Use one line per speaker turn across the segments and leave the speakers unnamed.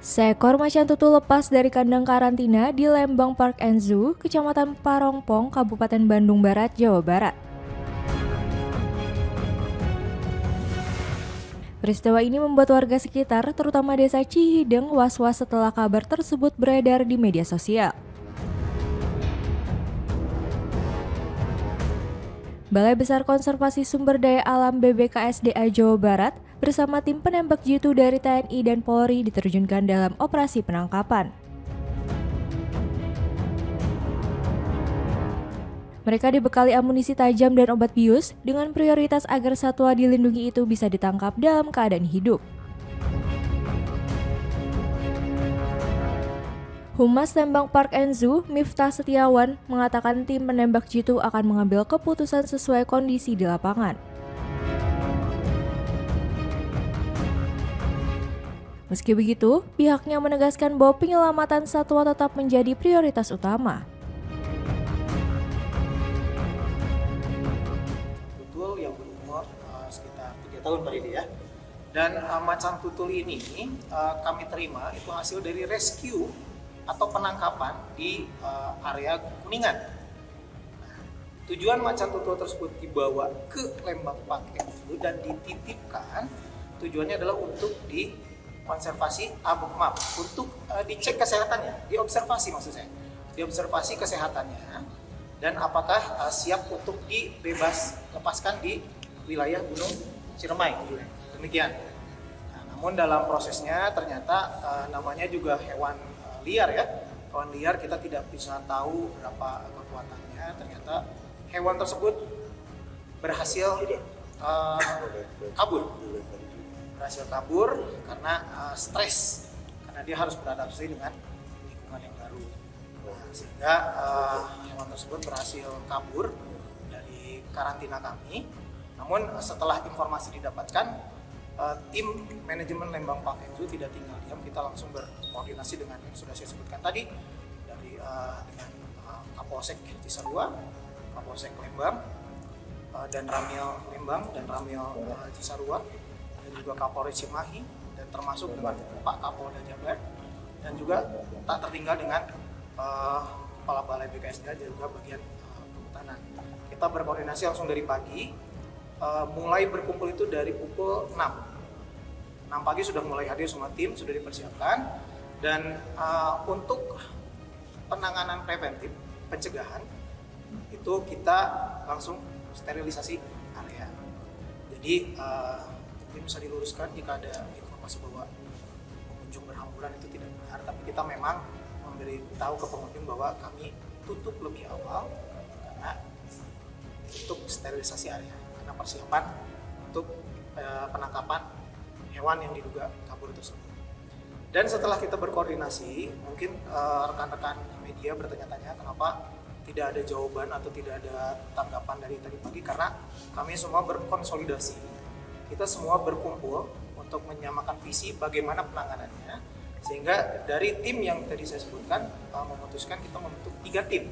Seekor macan tutul lepas dari kandang karantina di Lembang Park and Zoo, Kecamatan Parongpong, Kabupaten Bandung Barat, Jawa Barat. Peristiwa ini membuat warga sekitar, terutama desa Cihideng, was-was setelah kabar tersebut beredar di media sosial. Balai Besar Konservasi Sumber Daya Alam BBKSDA Jawa Barat bersama tim penembak jitu dari TNI dan Polri diterjunkan dalam operasi penangkapan. Mereka dibekali amunisi tajam dan obat bius dengan prioritas agar satwa dilindungi itu bisa ditangkap dalam keadaan hidup. Humas Lembang Park and Zoo, Miftah Setiawan, mengatakan tim penembak jitu akan mengambil keputusan sesuai kondisi di lapangan. Meski begitu, pihaknya menegaskan bahwa penyelamatan satwa tetap menjadi prioritas utama.
Tutul yang berumur sekitar 3 tahun Pak Edi ya. Dan macan tutul ini kami terima itu hasil dari rescue atau penangkapan di area Kuningan. Nah, tujuan macan tutul tersebut dibawa ke Lembang Park and Zoo dan dititipkan. Tujuannya adalah untuk dikonservasi, untuk dicek kesehatannya, diobservasi maksud saya, diobservasi kesehatannya dan apakah siap untuk lepaskan di wilayah Gunung Ciremai. Demikian. Nah, namun dalam prosesnya ternyata namanya juga hewan liar ya, hewan liar kita tidak bisa tahu berapa kekuatannya. Ternyata hewan tersebut berhasil kabur karena stres, karena dia harus beradaptasi dengan lingkungan yang baru. Nah, sehingga hewan tersebut berhasil kabur dari karantina kami. Namun setelah informasi didapatkan, tim manajemen Lembang Park and Zoo tidak tinggal diam, kita langsung berkoordinasi dengan yang sudah saya sebutkan tadi dengan Kapolsek Cisarua, Kapolsek Lembang, dan Ramil Lembang dan Ramil Cisarua, dan juga Kapolres Cimahi, dan termasuk dengan Pak Kapolda Jabar, dan juga tak tertinggal dengan Kepala Balai BKSDA dan juga bagian kehutanan. Kita berkoordinasi langsung dari pagi. Mulai berkumpul itu dari pukul 6 pagi sudah mulai hadir semua tim, sudah dipersiapkan. Dan untuk penanganan preventif, pencegahan, itu kita langsung sterilisasi area. Jadi mungkin bisa diluruskan jika ada informasi bahwa pengunjung berhamburan itu tidak benar, tapi kita memang memberitahu ke pengunjung bahwa kami tutup lebih awal karena untuk sterilisasi area, karena persiapan untuk penangkapan hewan yang diduga kabur tersebut. Dan setelah kita berkoordinasi, mungkin rekan-rekan media bertanya-tanya kenapa tidak ada jawaban atau tidak ada tanggapan dari tadi pagi, karena kami semua berkonsolidasi, kita semua berkumpul untuk menyamakan visi bagaimana penanganannya, sehingga dari tim yang tadi saya sebutkan memutuskan kita membentuk 3 tim.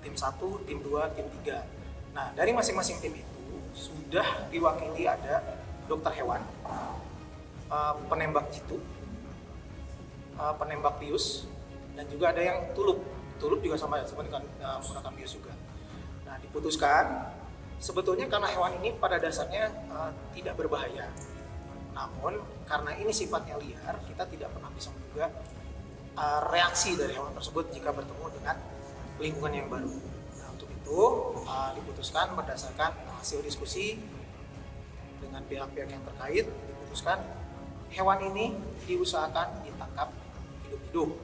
Tim 1, tim 2, tim 3. Nah, dari masing-masing tim itu sudah diwakili ada dokter hewan, penembak jitu, penembak bius, dan juga ada yang tulup juga sama dengan menggunakan bius juga. Nah, diputuskan sebetulnya karena hewan ini pada dasarnya tidak berbahaya. Namun karena ini sifatnya liar, kita tidak pernah bisa menduga reaksi dari hewan tersebut jika bertemu dengan lingkungan yang baru. Nah, untuk itu diputuskan berdasarkan hasil diskusi dengan pihak-pihak yang terkait, diputuskan hewan ini diusahakan ditangkap hidup-hidup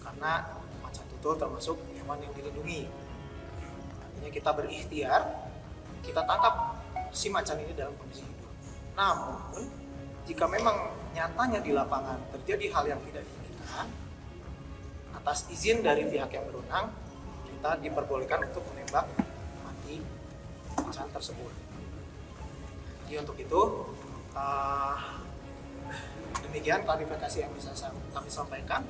karena macan tutul termasuk hewan yang dilindungi. Artinya kita berikhtiar, kita tangkap si macan ini dalam kondisi hidup. Namun jika memang nyatanya di lapangan terjadi hal yang tidak diinginkan, atas izin dari pihak yang berwenang, kita diperbolehkan untuk menembak mati macan tersebut. Jadi untuk itu demikian klarifikasi yang bisa kami sampaikan.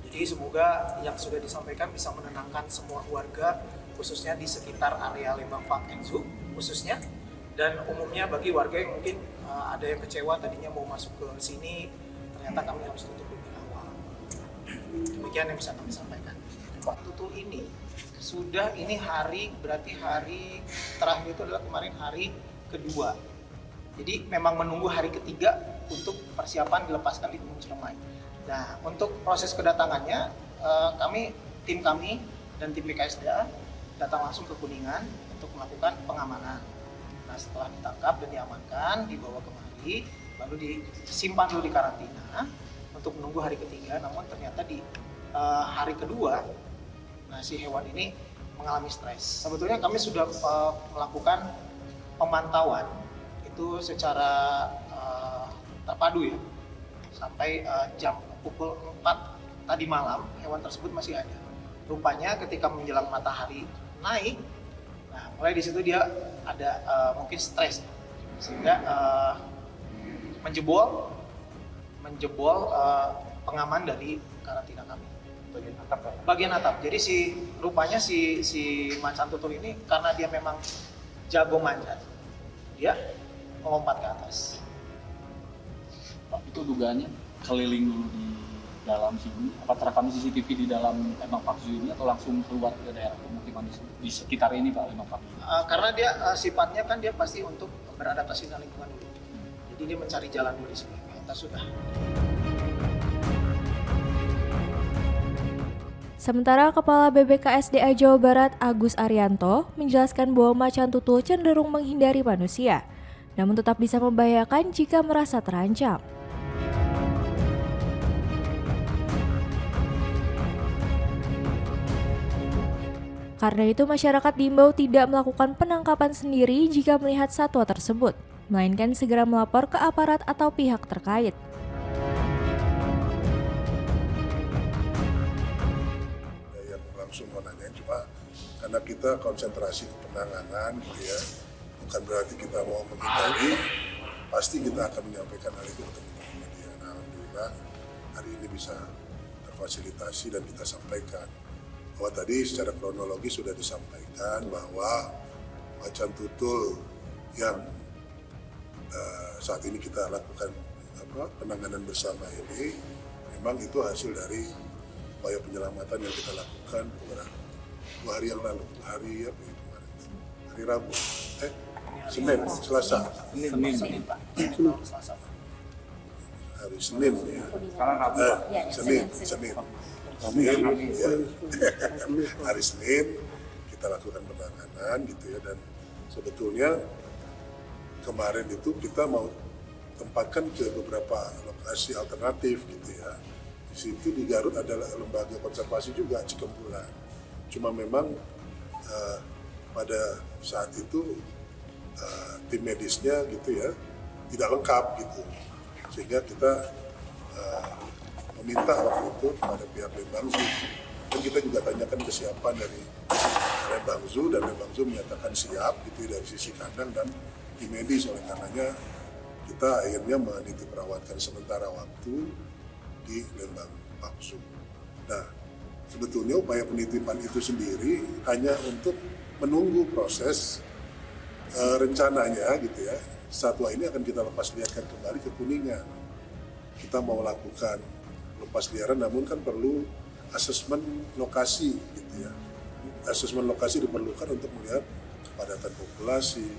Jadi semoga yang sudah disampaikan bisa menenangkan semua warga, khususnya di sekitar area Lembang Park and Zoo khususnya, dan umumnya bagi warga yang mungkin ada yang kecewa tadinya mau masuk ke sini ternyata kami harus tutup lebih awal. Demikian yang bisa kami sampaikan. Pak Tutul ini sudah berarti hari terakhir itu adalah kemarin hari kedua. Jadi memang menunggu hari ketiga untuk persiapan dilepaskan di Gunung Ciremai. Nah, untuk proses kedatangannya, tim kami dan tim BKSDA datang langsung ke Kuningan untuk melakukan pengamanan. Nah, setelah ditangkap dan diamankan, dibawa kemari, lalu disimpan dulu di karantina untuk menunggu hari ketiga. Namun ternyata di hari kedua, nah si hewan ini mengalami stres. Sebetulnya kami sudah melakukan pemantauan itu secara terpadu ya, sampai jam pukul 4 tadi malam hewan tersebut masih ada. Rupanya ketika menjelang matahari naik, nah mulai di situ dia ada mungkin stres, sehingga menjebol pengaman dari karantina kami. Bagian atap. Jadi rupanya si macan tutul ini karena dia memang jago manjat, dia melompat ke atas.
Pak, itu dugaannya keliling dulu di dalam sini, apa terekam CCTV di dalam Lembang Pak Zu ini atau langsung keluar ke daerah pemukiman di sekitar ini Pak Lembang Pak?
Karena dia sifatnya kan dia pasti untuk beradaptasi dengan lingkungan dulu. Jadi dia mencari jalan dulu di sini. Kita sudah.
Sementara Kepala BBKSDA Jawa Barat Agus Arianto menjelaskan bahwa macan tutul cenderung menghindari manusia, namun tetap bisa membahayakan jika merasa terancam. Karena itu masyarakat diimbau tidak melakukan penangkapan sendiri jika melihat satwa tersebut, melainkan segera melapor ke aparat atau pihak terkait.
Langsung mau nanya, cuma karena kita konsentrasi ke penanganan gitu ya, bukan berarti kita mau menghindari, pasti kita akan menyampaikan hal itu ke teman-teman media. Nah, alhamdulillah hari ini bisa terfasilitasi dan kita sampaikan bahwa tadi secara kronologis sudah disampaikan bahwa macan tutul yang saat ini kita lakukan penanganan bersama ini memang itu hasil dari upaya penyelamatan yang kita lakukan beberapa 2 hari yang lalu, hari Rabu, Selasa, hari Senin ya, Senin. Hari Senin kita lakukan penanganan gitu ya, dan sebetulnya kemarin itu kita mau tempatkan ke beberapa lokasi alternatif gitu ya. Di situ di Garut ada lembaga konservasi juga Cikembulan. Cuma memang pada saat itu tim medisnya gitu ya tidak lengkap gitu, sehingga kita meminta waktu itu kepada pihak Lembang Zoo, dan kita juga tanyakan kesiapan dari Lembang Zoo, dan Lembang Zoo menyatakan siap gitu dari sisi kandang dan tim medis. Oleh karenanya kita akhirnya meniti perawatan sementara waktu di Lembang Pak Zoo. Nah, sebetulnya upaya penitipan itu sendiri hanya untuk menunggu proses rencananya gitu ya. Satwa ini akan kita lepas liarkan kembali ke Kuningan. Kita mau lakukan lepas liaran, namun kan perlu asesmen lokasi gitu ya. Asesmen lokasi diperlukan untuk melihat kepadatan populasi,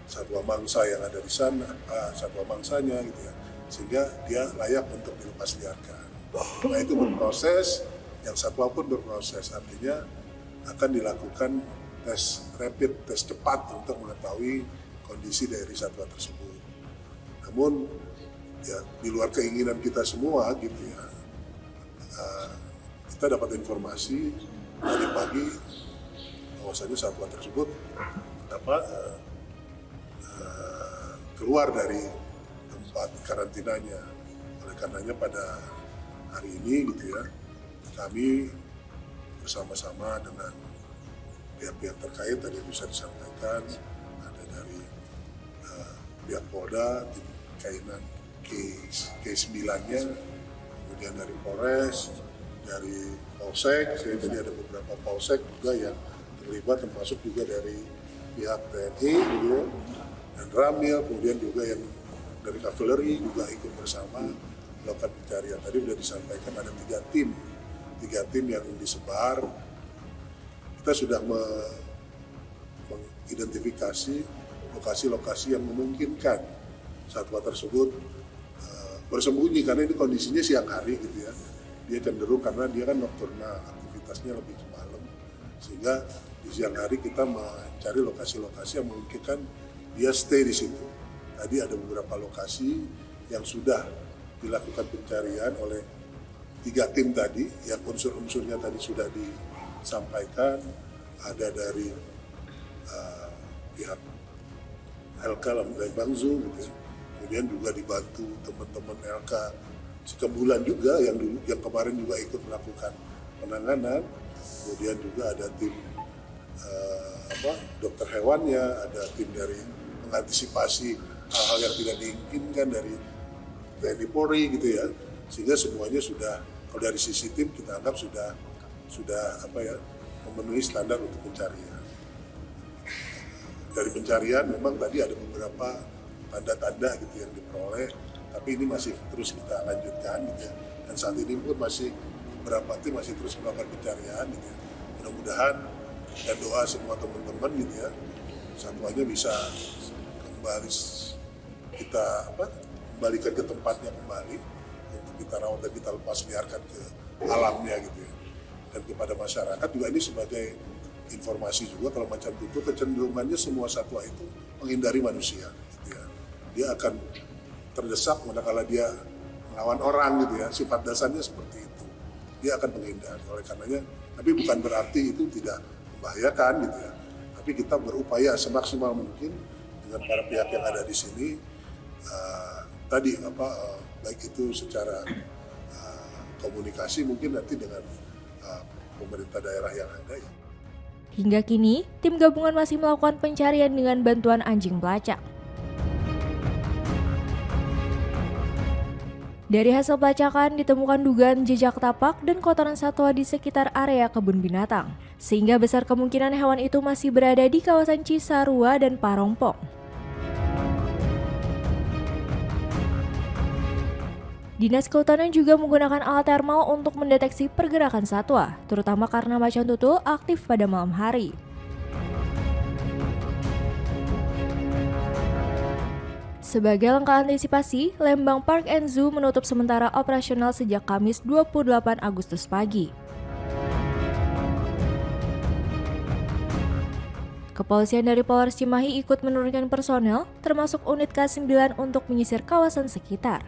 satwa mangsa yang ada di sana, satwa mangsanya gitu ya, sehingga dia layak untuk dilepas liarkan. Nah itu berproses, yang satwa pun berproses, artinya akan dilakukan tes rapid, tes cepat untuk mengetahui kondisi dari satwa tersebut. Namun ya di luar keinginan kita semua gitu ya, kita dapat informasi tadi pagi bahwasanya satwa tersebut keluar dari tempat karantinanya. Oleh karenanya pada hari ini gitu ya, kami bersama-sama dengan pihak-pihak terkait tadi bisa disampaikan, ada dari pihak Polda, tim Kainan K9-nya, kemudian dari Polres, dari Polsek, jadi tadi ada beberapa Polsek juga yang terlibat, termasuk juga dari pihak TNI gitu, dan Ramil, kemudian juga yang dari Kavaleri juga ikut bersama melakukan pencarian. Tadi sudah disampaikan ada 3 tim yang disebar. Kita sudah mengidentifikasi lokasi-lokasi yang memungkinkan satwa tersebut bersembunyi, karena ini kondisinya siang hari gitu ya. Dia cenderung karena dia kan nokturnal, aktivitasnya lebih ke malam, sehingga di siang hari kita mencari lokasi-lokasi yang memungkinkan dia stay di situ. Tadi ada beberapa lokasi yang sudah dilakukan pencarian oleh 3 tim tadi, yang unsur-unsurnya tadi sudah disampaikan. Ada dari pihak LK Lembang Zoo, gitu. Kemudian juga dibantu teman-teman LK Cikambulan juga yang kemarin juga ikut melakukan penanganan. Kemudian juga ada tim dokter hewannya, ada tim dari mengantisipasi hal-hal yang tidak diinginkan dari TNI Polri gitu ya. Sehingga semuanya sudah, kalau dari sisi tim kita anggap sudah memenuhi standar untuk pencarian. Dari pencarian memang tadi ada beberapa tanda-tanda gitu yang diperoleh, tapi ini masih terus kita lanjutkan gitu ya. Dan saat ini pun masih beberapa tim masih terus melakukan pencarian gitu ya. Mudah-mudahan dan doa semua teman-teman gitu ya, satwanya bisa kembali kita kembalikan ke tempatnya kembali untuk kita rawat dan kita lepas liarkan ke alamnya gitu ya. Dan kepada masyarakat juga ini sebagai informasi juga, kalau macan tutul kecenderungannya semua satwa itu menghindari manusia gitu ya. Dia akan terdesak manakala dia melawan orang gitu ya, sifat dasarnya seperti itu. Dia akan menghindari, oleh karenanya, tapi bukan berarti itu tidak membahayakan gitu ya. Tapi kita berupaya semaksimal mungkin dengan para pihak yang ada di sini, baik itu secara komunikasi mungkin nanti dengan pemerintah daerah yang ada ya.
Hingga kini, tim gabungan masih melakukan pencarian dengan bantuan anjing pelacak. Dari hasil pelacakan ditemukan dugaan jejak tapak dan kotoran satwa di sekitar area kebun binatang, sehingga besar kemungkinan hewan itu masih berada di kawasan Cisarua dan Parongpong. Dinas Kehutanan juga menggunakan alat thermal untuk mendeteksi pergerakan satwa, terutama karena macan tutul aktif pada malam hari. Sebagai langkah antisipasi, Lembang Park and Zoo menutup sementara operasional sejak Kamis 28 Agustus pagi. Kepolisian dari Polres Cimahi ikut menurunkan personel, termasuk unit K9 untuk menyisir kawasan sekitar.